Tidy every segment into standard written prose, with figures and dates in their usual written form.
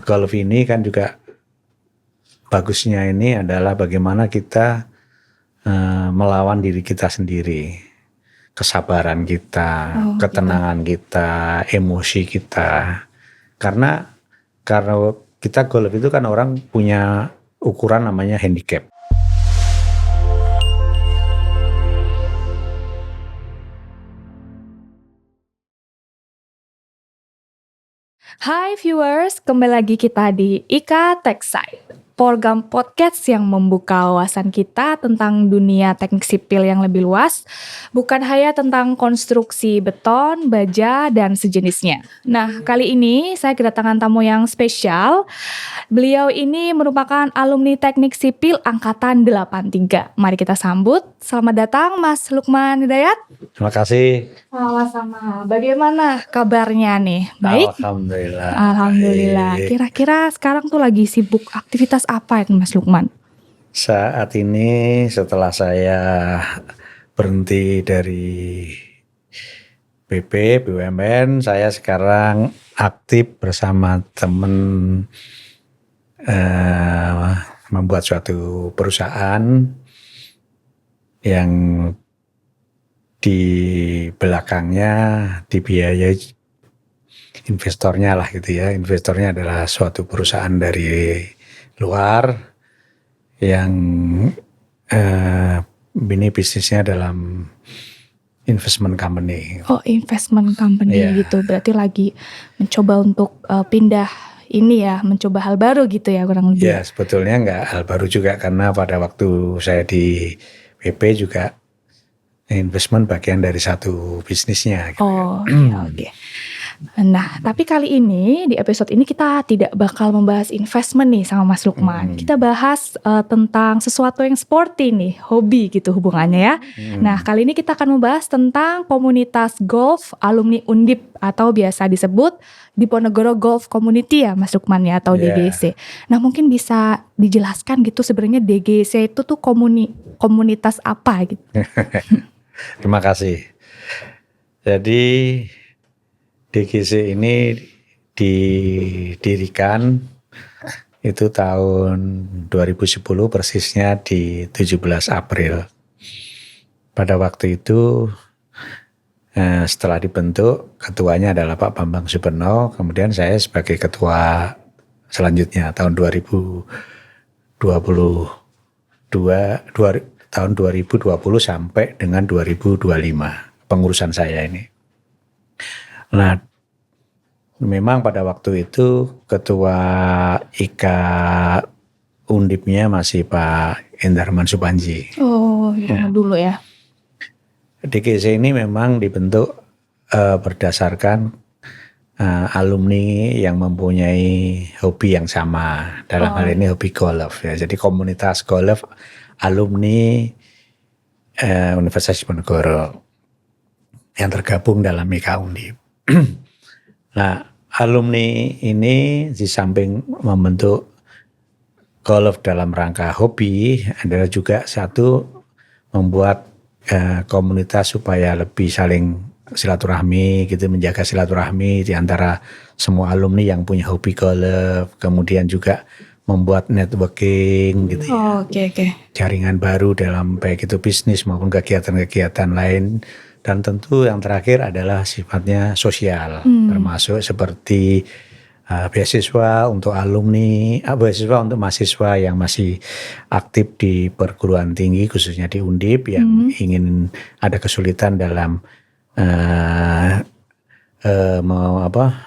golf ini kan juga bagusnya ini adalah bagaimana kita melawan diri kita sendiri, kesabaran kita, ketenangan kita, emosi kita. Karena kita golf itu kan orang punya ukuran namanya handicap. Hai viewers, kembali lagi kita di IKA TechSide, program podcast yang membuka wawasan kita tentang dunia teknik sipil yang lebih luas, bukan hanya tentang konstruksi beton, baja, dan sejenisnya. Nah, kali ini saya kedatangan tamu yang spesial. Beliau ini merupakan alumni teknik sipil angkatan 83. Mari kita sambut. Selamat datang Mas Lukman Hidayat. Terima kasih. Sama-sama. Bagaimana kabarnya nih? Baik? Alhamdulillah. Alhamdulillah. Baik. Kira-kira sekarang tuh lagi sibuk aktivitas apa ya Mas Lukman? Saat ini setelah saya berhenti dari BUMN, saya sekarang aktif bersama teman membuat suatu perusahaan yang di belakangnya dibiayai investornya lah gitu ya. Investornya adalah suatu perusahaan dari luar yang ini bisnisnya dalam investment company. Oh, investment company Iya. gitu. Berarti lagi mencoba untuk pindah ini ya, mencoba hal baru gitu ya kurang lebih. Ya sebetulnya nggak hal baru juga, karena pada waktu saya di BP juga investment bagian dari satu bisnisnya. Gitu. Oh, oke. Nah, tapi kali ini di episode ini kita tidak bakal membahas investment nih sama Mas Lukman. Kita bahas tentang sesuatu yang sporty nih, hobi gitu hubungannya ya. Nah, kali ini kita akan membahas tentang komunitas golf alumni Undip atau biasa disebut Diponegoro Golf Community ya Mas Lukman ya, atau Yeah. DGC. Nah, mungkin bisa dijelaskan gitu sebenarnya DGC itu tuh komunitas apa gitu. Terima kasih. Jadi DGC ini didirikan itu tahun 2010, persisnya di 17 April. Pada waktu itu setelah dibentuk, ketuanya adalah Pak Bambang Superno, kemudian saya sebagai ketua selanjutnya tahun 2020 sampai dengan 2025 pengurusan saya ini. Nah, memang pada waktu itu ketua IKA Undipnya masih Pak Endarman Supanji. Oh, dulu ya. DGC ini memang dibentuk berdasarkan alumni yang mempunyai hobi yang sama. Dalam hal ini hobi golf ya. Jadi komunitas golf alumni Universitas Diponegoro yang tergabung dalam IKA Undip. Nah, alumni ini di samping membentuk golf dalam rangka hobi adalah juga satu membuat komunitas supaya lebih saling silaturahmi gitu, menjaga silaturahmi di antara semua alumni yang punya hobi golf, kemudian juga membuat networking gitu ya. Oke. Jaringan baru dalam baik itu bisnis maupun kegiatan-kegiatan lain. Dan tentu yang terakhir adalah sifatnya sosial, termasuk seperti beasiswa untuk alumni, beasiswa untuk mahasiswa yang masih aktif di perguruan tinggi, khususnya di Undip yang ingin ada kesulitan dalam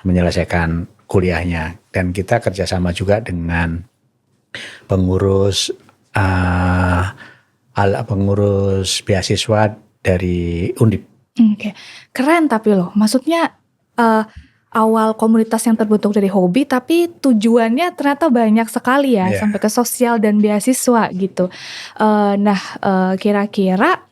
menyelesaikan kuliahnya. Dan kita kerjasama juga dengan pengurus beasiswa dari Undip. Oke. Keren tapi loh, maksudnya awal komunitas yang terbentuk dari hobi tapi tujuannya ternyata banyak sekali ya, sampai ke sosial dan beasiswa gitu. Kira-kira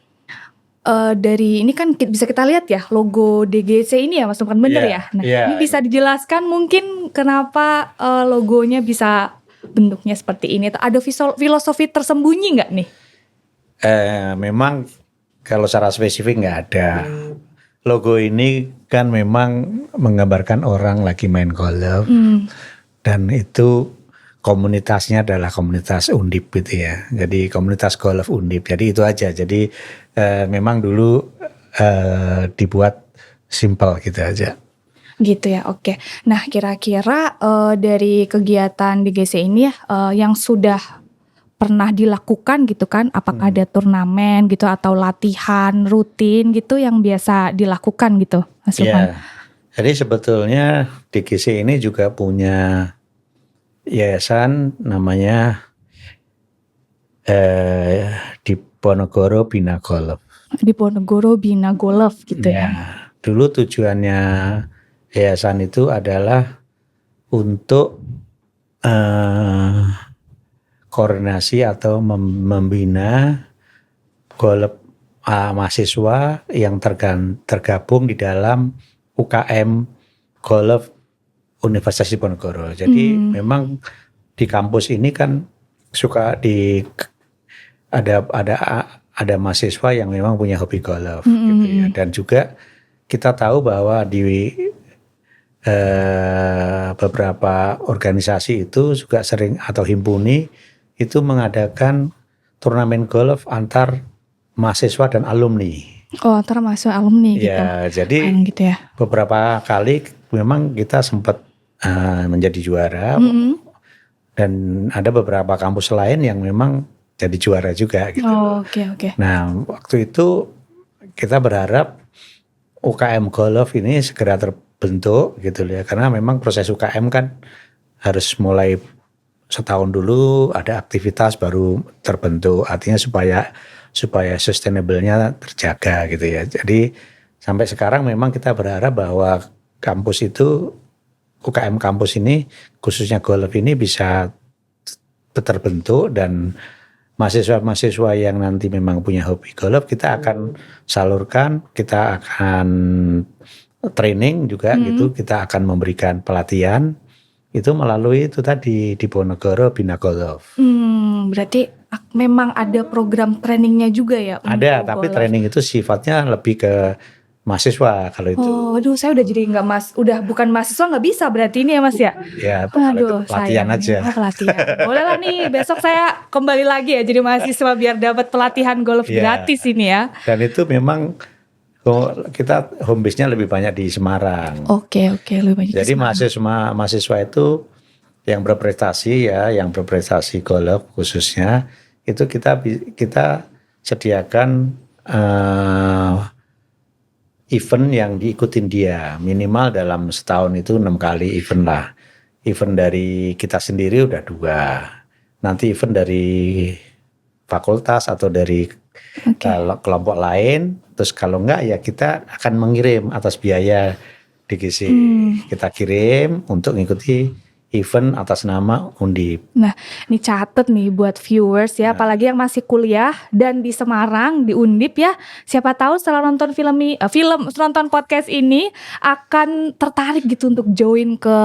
dari ini kan bisa kita lihat ya logo DGC ini ya Mas Lukman, bener ya? Nah, ini bisa dijelaskan mungkin kenapa logonya bisa bentuknya seperti ini? Ada filosofi tersembunyi nggak nih? Memang kalau secara spesifik nggak ada. Logo ini kan memang menggambarkan orang lagi main golf, dan itu komunitasnya adalah komunitas Undip gitu ya. Jadi komunitas golf Undip. Jadi itu aja. Jadi memang dulu dibuat simple gitu aja. Gitu ya, oke. Nah, kira-kira dari kegiatan DGC ini ya, yang sudah pernah dilakukan gitu kan, apakah ada turnamen gitu atau latihan rutin gitu yang biasa dilakukan gitu, Mas Lukman? Ya, jadi sebetulnya DGC ini juga punya yayasan namanya Diponegoro Bina Golf. Diponegoro Bina Golf gitu ya. Dulu tujuannya yayasan itu adalah untuk koordinasi atau membina golf mahasiswa yang tergabung di dalam UKM Golf Universitas Diponegoro. Jadi memang di kampus ini kan suka ada mahasiswa yang memang punya hobi golf gitu ya. Dan juga kita tahu bahwa di beberapa organisasi itu juga sering atau himpuni itu mengadakan turnamen golf antar mahasiswa dan alumni. Oh, antara mahasiswa alumni gitu. Ya, jadi gitu ya. beberapa kali memang kita sempat menjadi juara dan ada beberapa kampus lain yang memang jadi juara juga gitu. Oh, oke. Nah, waktu itu kita berharap UKM golf ini segera terbentuk gitu ya, karena memang proses UKM kan harus mulai setahun dulu ada aktivitas baru terbentuk, artinya supaya sustainable-nya terjaga gitu ya. Jadi sampai sekarang memang kita berharap bahwa kampus itu, UKM kampus ini khususnya golf ini bisa terbentuk, dan mahasiswa-mahasiswa yang nanti memang punya hobi golf kita akan salurkan, kita akan training juga gitu, kita akan memberikan pelatihan itu melalui itu tadi Diponegoro Bina Golf. Berarti memang ada program trainingnya juga ya? Ada, tapi golf. Training itu sifatnya lebih ke mahasiswa kalau itu. Oh, aduh, saya udah jadi udah bukan mahasiswa nggak bisa berarti ini ya Mas ya? Ya, aduh, pelatihan aja. Pelatihan. Boleh lah nih, besok saya kembali lagi ya jadi mahasiswa biar dapat pelatihan golf gratis ini ya. Dan itu memang kita home base-nya lebih banyak di Semarang. Oke, lebih banyak. Jadi mahasiswa itu yang berprestasi golf khususnya itu kita sediakan event yang diikutin dia, minimal dalam setahun itu 6 kali event lah. Event dari kita sendiri udah 2. Nanti event dari fakultas atau dari kelompok lain. Terus kalau enggak ya kita akan mengirim atas biaya DGC. Kita kirim untuk mengikuti event atas nama Undip. Nah, ini catet nih buat viewers ya, apalagi yang masih kuliah dan di Semarang, di Undip ya. Siapa tahu setelah nonton nonton podcast ini akan tertarik gitu untuk join ke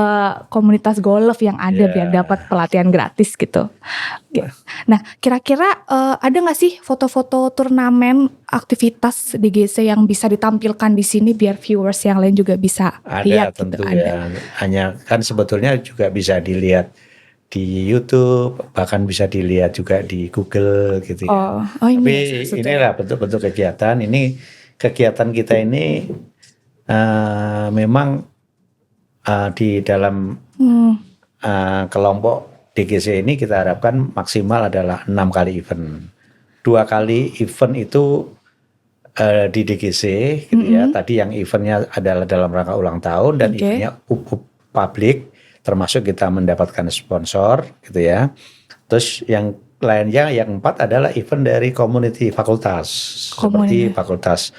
komunitas golf yang ada biar dapat pelatihan gratis gitu. Nah, kira-kira ada nggak sih foto-foto turnamen aktivitas DGC yang bisa ditampilkan di sini biar viewers yang lain juga bisa lihat tentu gitu? Ya. Hanya kan sebetulnya juga bisa dilihat di YouTube, bahkan bisa dilihat juga di Google gitu ya. Tapi inilah bentuk-bentuk kegiatan. Ini kegiatan kita ini memang di dalam kelompok DGC ini kita harapkan maksimal adalah 6 kali event. 2 kali event itu di DGC gitu ya. Tadi yang eventnya adalah dalam rangka ulang tahun dan eventnya publik, termasuk kita mendapatkan sponsor gitu ya. Terus yang lainnya yang 4 adalah event dari community fakultas. Seperti fakultas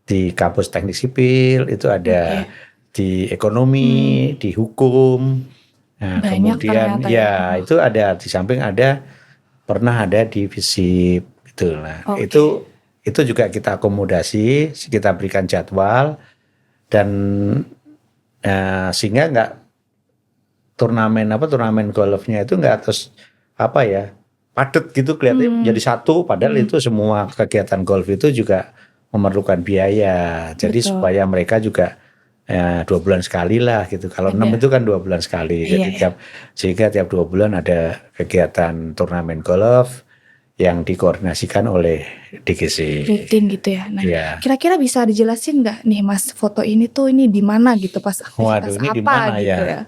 di kampus teknik sipil itu ada di ekonomi, di hukum. Nah, kemudian ya itu ada di samping pernah ada di FISIP gitu lah. Itu juga kita akomodasi, kita berikan jadwal dan sehingga nggak turnamen golfnya itu nggak terus padat gitu kelihatannya jadi satu, padahal itu semua kegiatan golf itu juga memerlukan biaya. Jadi supaya mereka juga ya 2 bulan sekali lah gitu. Kalau 6 Ada. itu kan 2 bulan sekali. Jadi Iya, sehingga tiap 2 bulan ada kegiatan turnamen golf yang dikoordinasikan oleh DGC. rutin gitu ya. Nah, Ya. kira-kira bisa dijelasin nggak nih Mas, foto ini tuh ini di mana gitu pas aktivitas Waduh, ini di apa mana gitu ya? ya?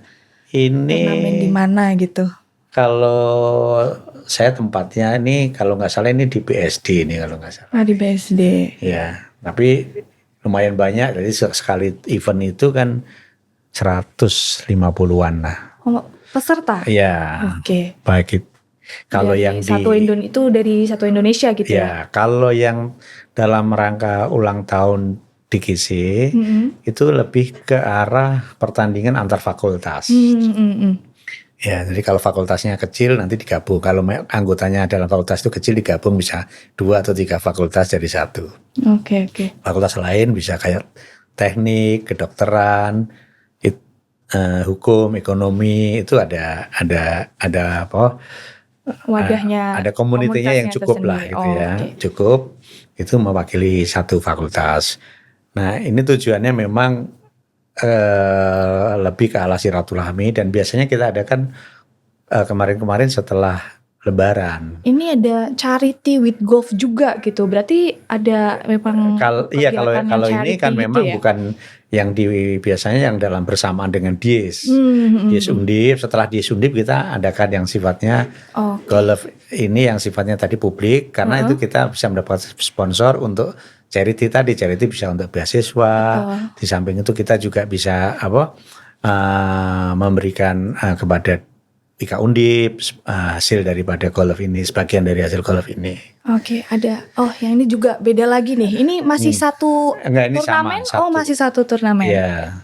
Ini Turnamen di mana gitu? kalau saya tempatnya ini kalau nggak salah ini di BSD ini kalau nggak salah. Nah, di BSD. Ya, tapi lumayan banyak. Jadi sekali event itu kan 150-an lah. Oh, peserta? Ya, Oke. baik itu. Kalau Dari yang itu dari satu Indonesia gitu ya? ya, kalau yang dalam rangka ulang tahun DGC itu lebih ke arah pertandingan antar fakultas. Ya, jadi kalau fakultasnya kecil nanti digabung. Kalau anggotanya dalam fakultas itu kecil digabung bisa 2 atau 3 fakultas jadi satu. Oke. Fakultas lain bisa kayak teknik, kedokteran, hukum, ekonomi itu ada apa? Wadahnya. Ada komunitasnya yang cukup lah tersendiri. gitu ya. Oke. Cukup itu mewakili satu fakultas. Nah, ini tujuannya memang lebih ke arah silaturahmi dan biasanya kita adakan kemarin-kemarin setelah Lebaran. Ini ada charity with golf juga gitu. Berarti ada memang Iya, kegiatan yang kalau ini charity kan gitu memang ya? bukan yang biasanya yang dalam bersamaan dengan Dies. Dies Undip, setelah Dies Undip kita adakan yang sifatnya golf ini yang sifatnya tadi publik karena itu kita bisa mendapat sponsor untuk charity tadi. Charity bisa untuk beasiswa. Di samping itu kita juga bisa memberikan kepada Ika Undip hasil daripada golf ini, sebagian dari hasil golf ini. Oke, ada. Oh, yang ini juga beda lagi nih. Ini masih satu Enggak, ini turnamen? sama, satu. Oh, masih satu turnamen. Ya,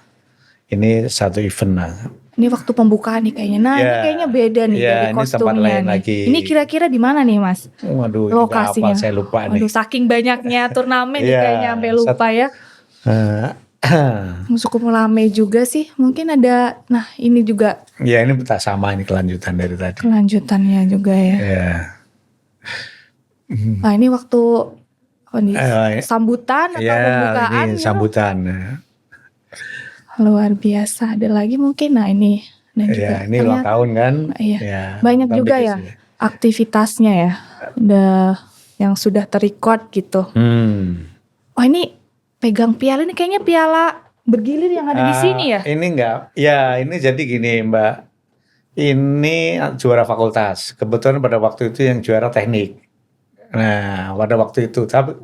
ini satu event lah. Ini waktu pembukaan nih kayaknya. Nah, ini kayaknya beda nih dari ini tempat kostumnya lain nih. lagi. Ini kira-kira di mana nih, Mas? Waduh, Lokasinya. apa saya lupa nih. Waduh, saking banyaknya turnamen nih kayaknya sampai lupa ya. Cukup rame juga sih. Mungkin ada, nah ini juga. Ya ini tak sama ini kelanjutan dari tadi. Kelanjutannya juga ya. Ya. Nah ini waktu sambutan atau pembukaan. Ini sambutan. Luar biasa. Ada lagi mungkin. Nah ini. Dan juga ya, ini ulang tahun kan. Iya. Ya, banyak juga ya aktivitasnya ya. Yang sudah terrecord gitu. Oh ini pegang piala ini kayaknya piala bergilir yang ada di sini ya? Ini enggak. Ya ini jadi gini Mbak. Ini juara fakultas. Kebetulan pada waktu itu yang juara teknik. Nah pada waktu itu. Tapi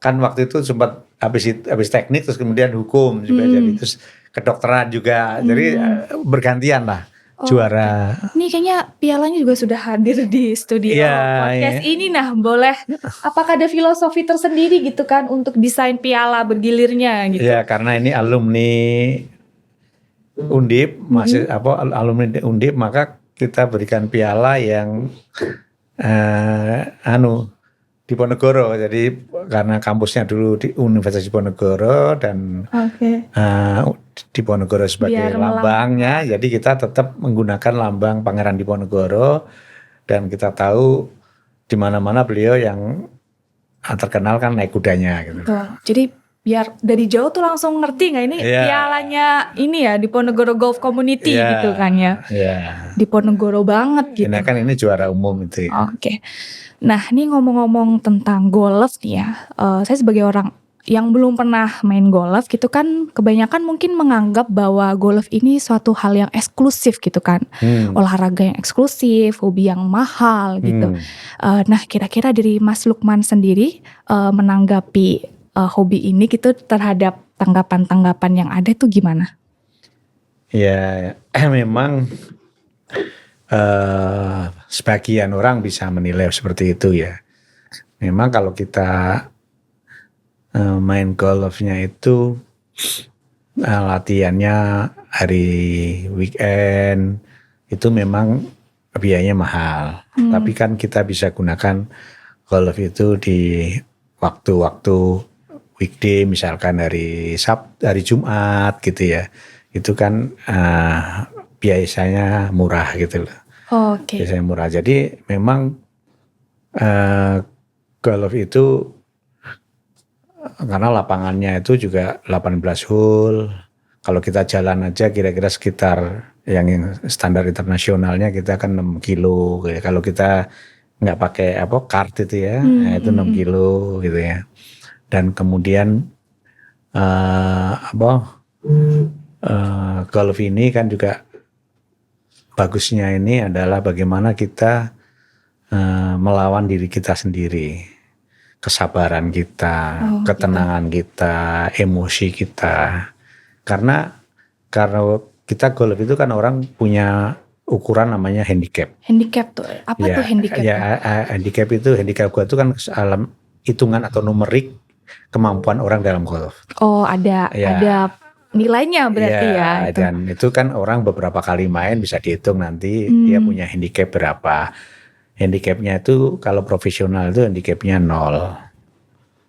kan waktu itu sempat habis teknik terus kemudian hukum juga jadi. Terus kedokteran juga. Jadi bergantian lah. Juara. Ini kayaknya pialanya juga sudah hadir di studio podcast ini. Nah boleh, apakah ada filosofi tersendiri gitu kan untuk desain piala bergilirnya gitu? Ya karena ini alumni Undip, masih alumni Undip, maka kita berikan piala yang Diponegoro. Jadi karena kampusnya dulu di Universitas Diponegoro dan Diponegoro sebagai lambangnya, jadi kita tetap menggunakan lambang Pangeran Diponegoro dan kita tahu di mana-mana beliau yang terkenal kan naik kudanya gitu. Jadi biar dari jauh tuh langsung ngerti nggak ini pialanya ini ya Diponegoro Golf Community gitu kan ya. Diponegoro banget gitu. Ini kan ini juara umum itu. Oke. Nah ini ngomong-ngomong tentang golf nih ya, saya sebagai orang yang belum pernah main golf gitu kan, kebanyakan mungkin menganggap bahwa golf ini suatu hal yang eksklusif gitu kan, olahraga yang eksklusif, hobi yang mahal gitu. Nah kira-kira dari Mas Lukman sendiri menanggapi hobi ini gitu terhadap tanggapan-tanggapan yang ada itu gimana? Ya memang sebagian orang bisa menilai seperti itu ya. Memang kalau kita main golfnya itu latihannya hari weekend itu memang biayanya mahal. Tapi kan kita bisa gunakan golf itu di waktu-waktu weekday, misalkan hari Sabtu, hari Jumat gitu ya. Itu kan biasanya murah gitu loh. Biasanya murah. Jadi memang golf itu karena lapangannya itu juga 18 hole, Kalau kita jalan aja kira-kira sekitar yang standar internasionalnya kita kan 6 kilo. Kalau kita nggak pakai kart itu ya, itu 6 kilo gitu ya. Dan kemudian golf ini kan juga bagusnya ini adalah bagaimana kita melawan diri kita sendiri, kesabaran kita, ketenangan kita, emosi kita. Karena kita golf itu kan orang punya ukuran namanya handicap. Handicap tuh apa tuh handicap? Handicap gua itu kan alam hitungan atau numerik kemampuan orang dalam golf. Oh, ada nilainya berarti ya. Dan itu kan orang beberapa kali main bisa dihitung nanti dia punya handicap berapa. Handicapnya itu kalau profesional itu handicapnya 0.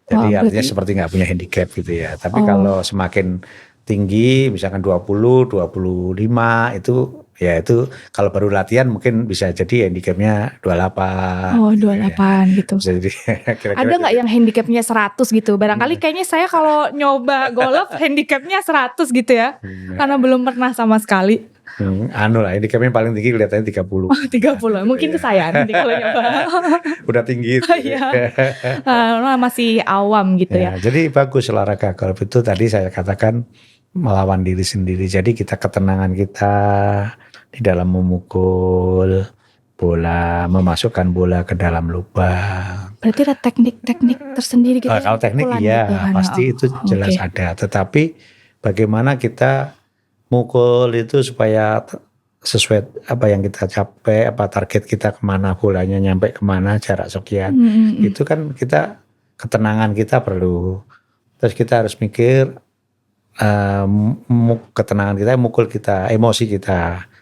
Jadi artinya seperti nggak punya handicap gitu ya. Tapi kalau semakin tinggi misalkan 20, 25 itu kalau baru latihan mungkin bisa jadi handicapnya 28. Oh 28 gitu. Jadi, ada nggak yang handicapnya 100 gitu? Barangkali kayaknya saya kalau nyoba golf handicapnya 100 gitu ya. Karena belum pernah sama sekali. Handicapnya paling tinggi kelihatannya 30. 30, mungkin ke saya nanti kalau nyoba. Udah tinggi itu. Masih awam gitu ya. Jadi bagus olahraga golf itu tadi saya katakan melawan diri sendiri. Jadi kita ketenangan kita di dalam memukul bola, memasukkan bola ke dalam lubang. Berarti ada teknik-teknik tersendiri gitu. Kalau teknik iya gitu, pasti itu jelas ada. Tetapi bagaimana kita mukul itu supaya sesuai apa yang kita capai, apa target kita kemana, bolanya nyampe kemana, jarak sekian. Itu kan kita ketenangan kita perlu. Terus kita harus mikir ketenangan kita, mukul kita, emosi kita,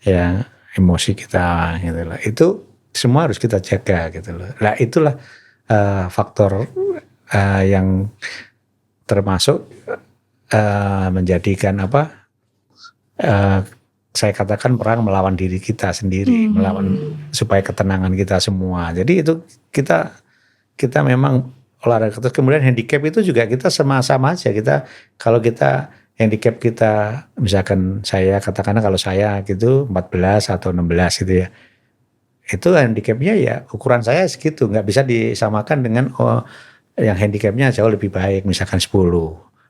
ya emosi kita gitu loh. Itu semua harus kita jaga gitu loh. Nah itulah faktor yang termasuk menjadikan saya katakan perang melawan diri kita sendiri, melawan supaya ketenangan kita semua. Jadi itu kita memang olahraga. Terus kemudian handicap itu juga kita sama-sama aja. Kalau kita handicap kita misalkan saya katakan kalau saya gitu 14 atau 16 gitu ya. Itu handicapnya ya ukuran saya segitu, nggak bisa disamakan dengan yang handicapnya jauh lebih baik misalkan 10.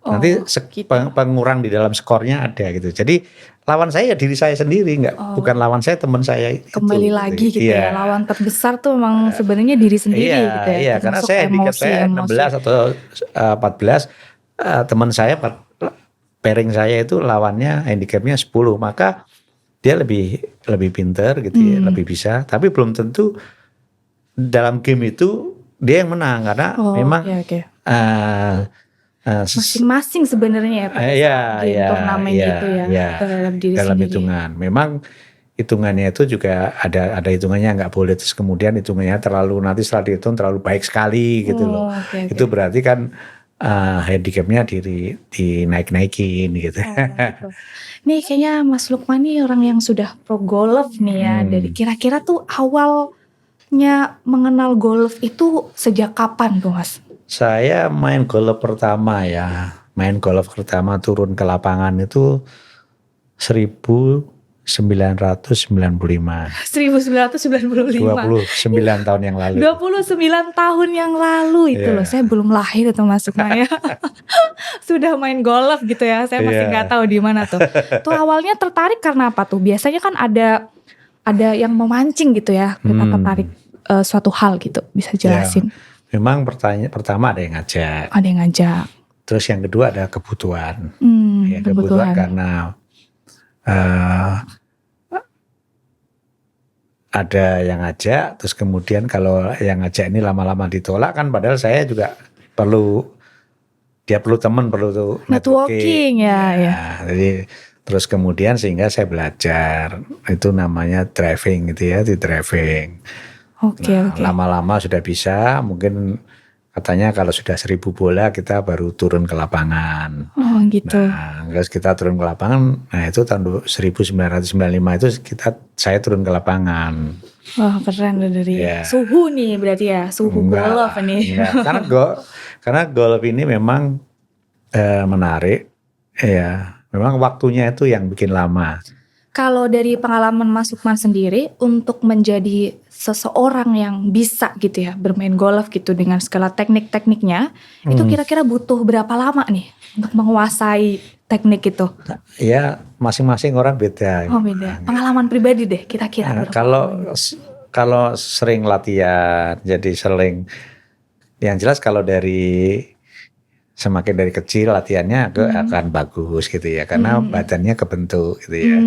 Nanti pengurang di dalam skornya ada gitu. Jadi lawan saya ya diri saya sendiri, bukan lawan saya teman saya. Kembali lagi gitu ya. Lawan terbesar tuh memang sebenarnya diri sendiri gitu ya. Iya, karena saya handicap saya 16 atau 14, teman saya pairing saya itu lawannya handicapnya 10, maka dia lebih pintar gitu ya, lebih bisa. Tapi belum tentu dalam game itu dia yang menang karena memang masing-masing sebenarnya ya turnamen gitu ya terhadap diri dalam sendiri. Hitungan memang hitungannya itu juga ada hitungannya nggak boleh terus kemudian hitungannya terlalu nanti setelah dihitung terlalu baik sekali gitu loh. Itu berarti kan handicapnya dinaik-naikin gitu. Gitu. Nih kayaknya Mas Lukman nih orang yang sudah pro golf nih ya. Dari kira-kira tuh awalnya mengenal golf itu sejak kapan tuh Mas? Saya main golf pertama turun ke lapangan itu 1995. 1995. 29 tahun yang lalu. 29 tahun yang lalu itu loh. Saya belum lahir itu Mas Lukman ya. Sudah main golf gitu ya. Saya masih nggak tahu di mana tuh. Tuh awalnya tertarik karena apa tuh? Biasanya kan ada yang memancing gitu ya. Kita tertarik suatu hal gitu. Bisa jelasin? Memang pertama ada yang ngajak. Ada yang ngajak. Terus yang kedua ada kebutuhan. Kebutuhan karena ada yang ngajak. Terus kemudian kalau yang ngajak ini lama-lama ditolak kan, padahal saya juga perlu teman, perlu networking ya. Jadi terus kemudian sehingga saya belajar itu namanya driving gitu ya, di driving. Oke. Lama-lama sudah bisa, mungkin katanya kalau sudah 1000 bola kita baru turun ke lapangan. Oh gitu. Nah, terus kita turun ke lapangan, nah itu tahun 1995 itu saya turun ke lapangan. Wah keren dari suhu nih berarti ya, suhu golf ini. Karena golf ini memang menarik ya. memang waktunya itu yang bikin lama. Kalau dari pengalaman Mas Lukman sendiri, untuk menjadi seseorang yang bisa gitu ya bermain golf gitu dengan segala teknik-tekniknya, itu kira-kira butuh berapa lama nih untuk menguasai teknik itu? Ya masing-masing orang beda. Oh beda. Pengalaman pribadi deh kira-kira. Nah, berapa lama? kalau sering latihan, jadi sering, yang jelas kalau semakin dari kecil latihannya akan bagus gitu ya, karena badannya kebentuk gitu ya.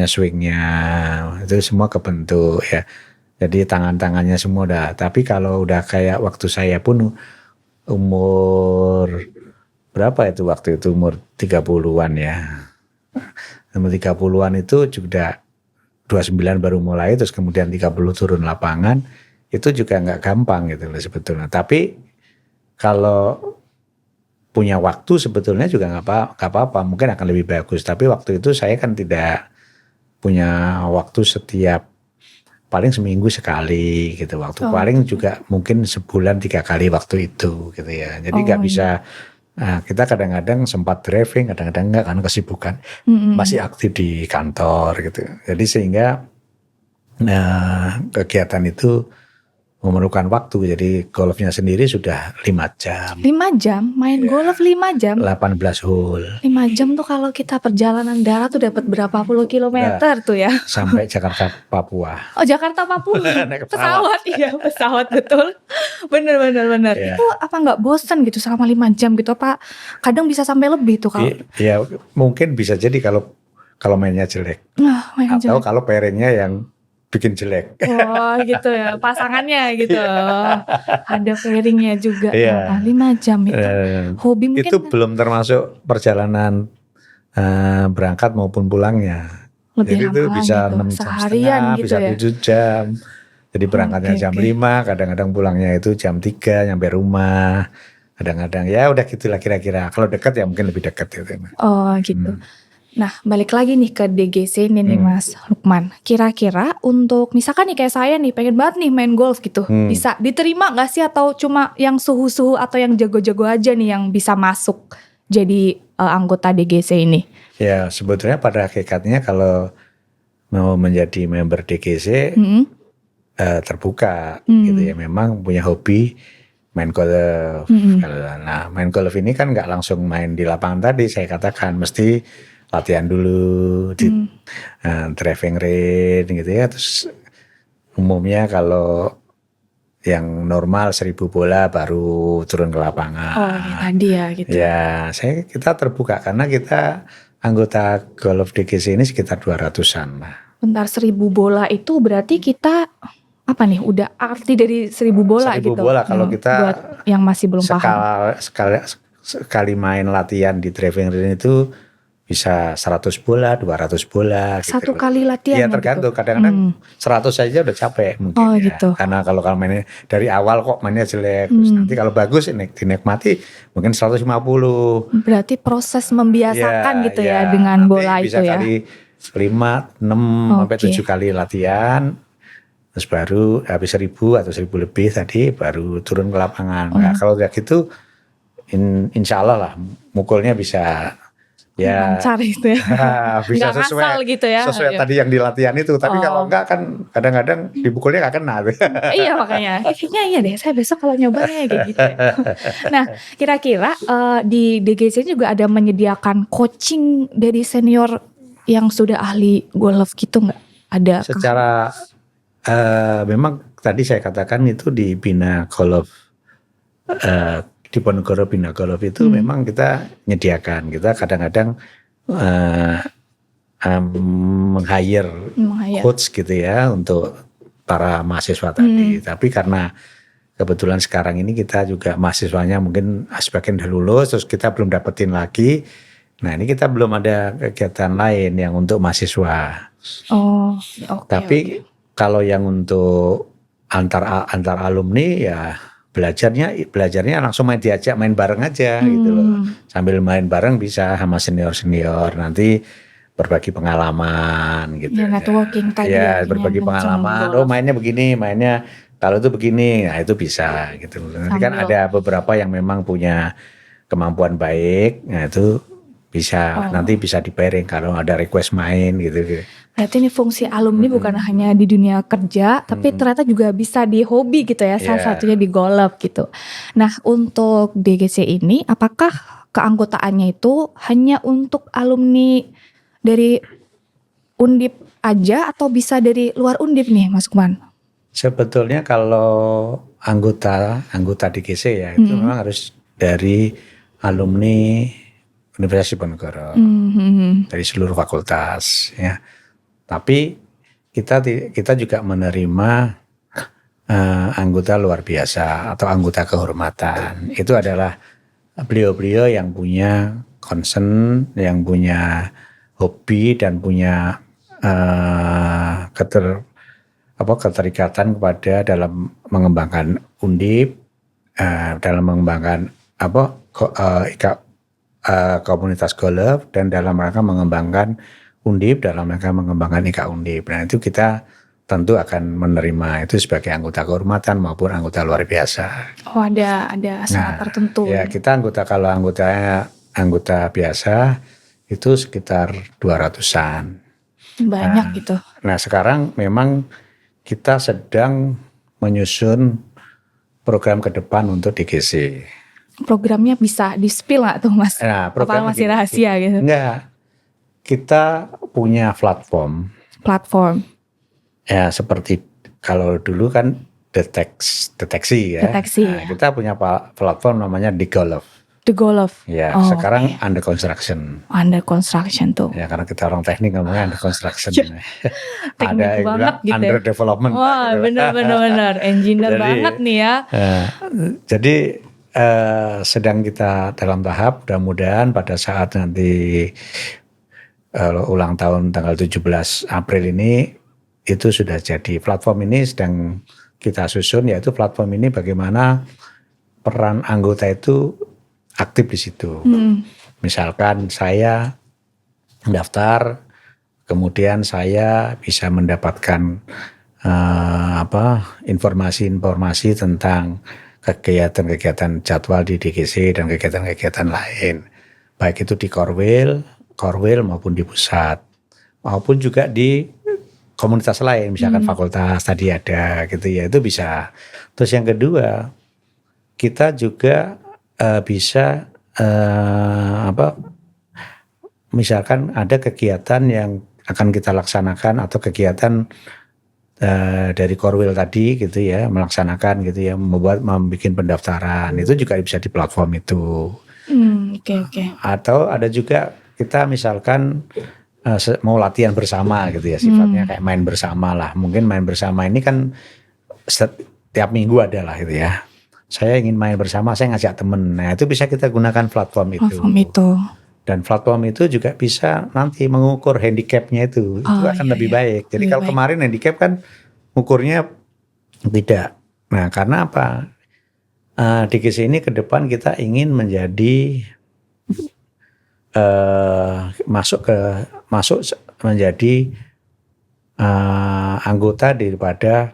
Swingnya itu semua kebentuk ya. Jadi tangannya semua udah. Tapi kalau udah kayak waktu saya pun umur berapa itu waktu itu, umur 30-an ya. Umur 30-an itu juga 29 baru mulai, terus kemudian 30 turun lapangan, itu juga nggak gampang gitu loh sebetulnya. Tapi kalau punya waktu sebetulnya juga nggak apa-apa, mungkin akan lebih bagus. Tapi waktu itu saya kan tidak punya waktu setiap, paling seminggu sekali gitu waktu. Paling juga mungkin sebulan 3 kali waktu itu gitu ya. Jadi nggak bisa. Nah, kita kadang-kadang sempat driving, kadang-kadang enggak karena kesibukan, masih aktif di kantor gitu. Jadi sehingga kegiatan itu memerlukan waktu. Jadi golfnya sendiri sudah 5 jam. 5 jam? Main golf 5 jam? 18 hole. 5 jam tuh kalau kita perjalanan darat tuh dapat berapa puluh kilometer tuh ya? Sampai Jakarta, Papua. Oh Jakarta, Papua. Pesawat, iya pesawat betul. Bener. Yeah. Itu apa nggak bosen gitu selama 5 jam gitu? Apa kadang bisa sampai lebih tuh kalau? Iya, mungkin bisa jadi kalau mainnya jelek. Atau kalau pairingnya yang bikin jelek. Oh gitu ya, pasangannya gitu. Ada pairingnya juga. Iya. 5 jam itu hobi mungkin. Itu belum termasuk perjalanan berangkat maupun pulangnya. Lebih jadi itu bisa gitu, 6 jam seharian setengah, gitu bisa ya? 7 jam. Jadi berangkatnya jam 5, kadang-kadang pulangnya itu jam 3, nyampe rumah. Kadang-kadang ya udah gitulah kira-kira. Kalau dekat ya mungkin lebih dekat gitu. Oh gitu. Nah balik lagi nih ke DGC ini nih Mas Lukman. Kira-kira untuk misalkan nih kayak saya nih pengen banget nih main golf gitu. Bisa diterima gak sih, atau cuma yang suhu-suhu atau yang jago-jago aja nih yang bisa masuk jadi anggota DGC ini? Ya sebetulnya pada hakikatnya kalau mau menjadi member DGC terbuka gitu ya. Memang punya hobi main golf. Nah main golf ini kan gak langsung main di lapangan tadi saya katakan, mesti latihan dulu di driving range gitu ya. Terus umumnya kalau yang normal 1000 bola baru turun ke lapangan. Oh ini tadi ya gitu. Ya kita terbuka karena kita anggota golf DGC ini sekitar 200-an lah. Bentar, 1000 bola itu berarti kita apa nih, udah arti dari 1000 bola 1000 gitu? Bola kalau kita buat yang masih belum paham. Sekali main latihan di driving range itu bisa 100 bola, 200 bola. Satu gitu. kali latihan. Iya tergantung, kadang-kadang 100 saja udah capek mungkin. Oh ya. gitu. Karena kalau mainnya dari awal kok mainnya jelek, terus nanti kalau bagus dinikmati mungkin 150. Berarti proses membiasakan gitu ya dengan bola itu ya. Bisa kali 5, 6 sampai 7 kali latihan. Terus baru habis 1000 atau 1000 lebih tadi baru turun ke lapangan. Nah, kalau udah gitu insya Allah lah mukulnya bisa lancar gitu ya. Bisa sesuai gitu ya. Sesuai tadi yang di latihan itu. Tapi kalau enggak kan kadang-kadang dipukulnya gak kena. Iya makanya. Kayaknya iya deh, saya besok kalau nyobanya kayak gitu ya. Nah kira-kira di DGC juga ada menyediakan coaching dari senior yang sudah ahli golf gitu nggak? Ada? Secara memang tadi saya katakan itu di Bina Golf, di Ponorogo Bina Golf itu memang kita menyediakan. Kita kadang-kadang meng-hire coach gitu ya untuk para mahasiswa tadi. Tapi karena kebetulan sekarang ini kita juga mahasiswanya mungkin sebagian udah lulus, terus kita belum dapetin lagi. Nah ini kita belum ada kegiatan lain yang untuk mahasiswa. Oh, Tapi kalau yang untuk antar alumni ya belajarnya langsung diajak main bareng aja gitu loh. Sambil main bareng bisa sama senior nanti berbagi pengalaman gitu. Ya networking tadi. Ya berbagi pengalaman. Oh mainnya begini, kalau itu begini, nah itu bisa gitu. Nanti kan ada beberapa yang memang punya kemampuan baik, nah itu bisa nanti bisa di pairing kalau ada request main gitu. Berarti ini fungsi alumni bukan hanya di dunia kerja, tapi ternyata juga bisa di hobi gitu ya, salah satunya di golf gitu. Nah, untuk DGC ini apakah keanggotaannya itu hanya untuk alumni dari Undip aja atau bisa dari luar Undip nih, Mas Lukman? Sebetulnya kalau anggota DGC ya itu memang harus dari alumni Universitas Diponegoro, dari seluruh fakultas ya. Tapi kita juga menerima anggota luar biasa atau anggota kehormatan. Itu adalah beliau-beliau yang punya concern, yang punya hobi dan punya keterikatan kepada dalam mengembangkan Undip, dalam mengembangkan komunitas golf dan dalam rangka mengembangkan Undip, dalam rangka mengembangkan IKA Undip. Nah itu kita tentu akan menerima itu sebagai anggota kehormatan maupun anggota luar biasa. Oh ada syarat tertentu. Ya kita kalau anggota biasa itu sekitar 200-an. Banyak gitu. Nah sekarang memang kita sedang menyusun program ke depan untuk DGC. Programnya bisa di-spill nggak tuh Mas? Nah, apa masih rahasia gitu? Enggak, kita punya platform. Ya seperti kalau dulu kan deteksi ya. Nah, kita punya platform namanya The Golf. Ya, sekarang under construction. Under construction tuh. Ya, karena kita orang teknik ngomongnya under construction. Teknik banget gitu. Under development. Wah, benar. Engineer banget nih ya. Jadi sedang kita dalam tahap, mudah-mudahan pada saat nanti ulang tahun tanggal 17 April ini itu sudah jadi. Platform ini sedang kita susun, yaitu platform ini bagaimana peran anggota itu aktif di situ. Misalkan saya mendaftar, kemudian saya bisa mendapatkan informasi tentang kegiatan-kegiatan jadwal di DGC dan kegiatan-kegiatan lain, baik itu di Korwil maupun di pusat, maupun juga di komunitas lain, misalkan fakultas tadi ada gitu ya, itu bisa. Terus yang kedua, kita juga bisa misalkan ada kegiatan yang akan kita laksanakan atau kegiatan dari Korwil tadi gitu ya, melaksanakan gitu ya, membuat pendaftaran, itu juga bisa di platform itu. Oke. Atau ada juga kita misalkan mau latihan bersama gitu ya, sifatnya kayak main bersama lah. Mungkin main bersama ini kan setiap minggu ada lah gitu ya. Saya ingin main bersama, saya ngajak temen. Nah itu bisa kita gunakan platform itu. Dan platform itu juga bisa nanti mengukur handicapnya itu akan lebih baik. Jadi kalau kemarin handicap kan ukurnya tidak. Nah karena apa? DGC ini ke depan kita ingin menjadi masuk menjadi anggota daripada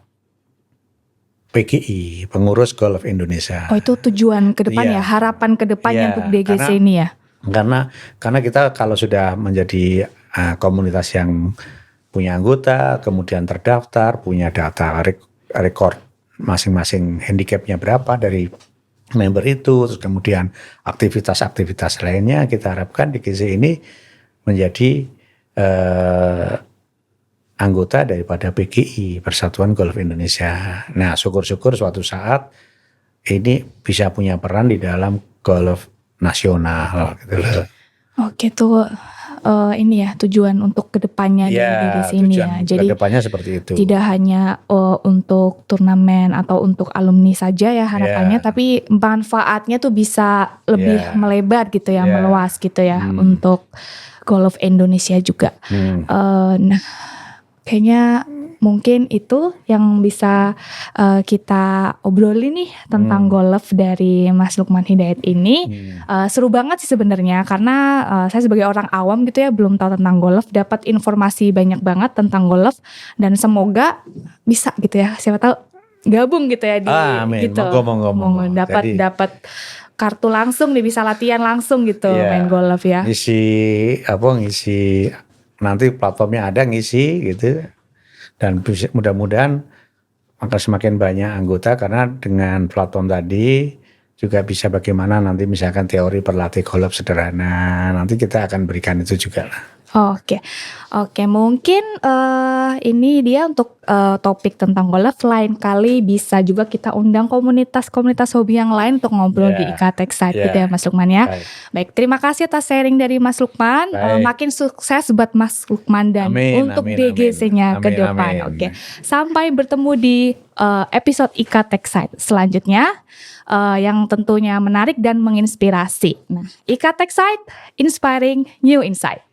PGI, Pengurus Golf Indonesia. Oh itu tujuan ke depan ya, harapan ke depannya untuk DGC ini ya? Karena kita kalau sudah menjadi komunitas yang punya anggota, kemudian terdaftar, punya data rekor masing-masing handicapnya berapa dari member itu, terus kemudian aktivitas-aktivitas lainnya, kita harapkan DGC ini menjadi anggota daripada PGI, Persatuan Golf Indonesia. Nah, syukur-syukur suatu saat ini bisa punya peran di dalam golf nasional gitu loh. Oke tuh ini ya tujuan untuk kedepannya di sini ya. Jadi kedepannya seperti itu. Tidak hanya untuk turnamen atau untuk alumni saja ya harapannya, tapi manfaatnya tuh bisa lebih melebar gitu ya, meluas gitu ya untuk golf Indonesia juga. Nah, kayaknya mungkin itu yang bisa kita obrolin nih tentang golf dari Mas Lukman Hidayat ini. Seru banget sih sebenarnya karena saya sebagai orang awam gitu ya belum tahu tentang golf, dapat informasi banyak banget tentang golf dan semoga bisa gitu ya, siapa tahu gabung gitu ya di gitu. Monggo. Dapat kartu langsung nih, bisa latihan langsung gitu Iya. main golf ya. ngisi nanti platformnya ada ngisi gitu, dan mudah-mudahan akan semakin banyak anggota, karena dengan platform tadi juga bisa bagaimana nanti misalkan teori berlatih golf sederhana, nanti kita akan berikan itu juga lah. Oke, mungkin ini dia untuk topik tentang golf. Lain kali bisa juga kita undang komunitas-komunitas hobi yang lain untuk ngobrol di IK Tech Site gitu ya Mas Lukman ya. Baik, terima kasih atas sharing dari Mas Lukman. Makin sukses buat Mas Lukman dan untuk DGC-nya ke depan. Oke, sampai bertemu di episode IK Tech Site selanjutnya. Yang tentunya menarik dan menginspirasi. Nah, IK Tech Site, inspiring new insight.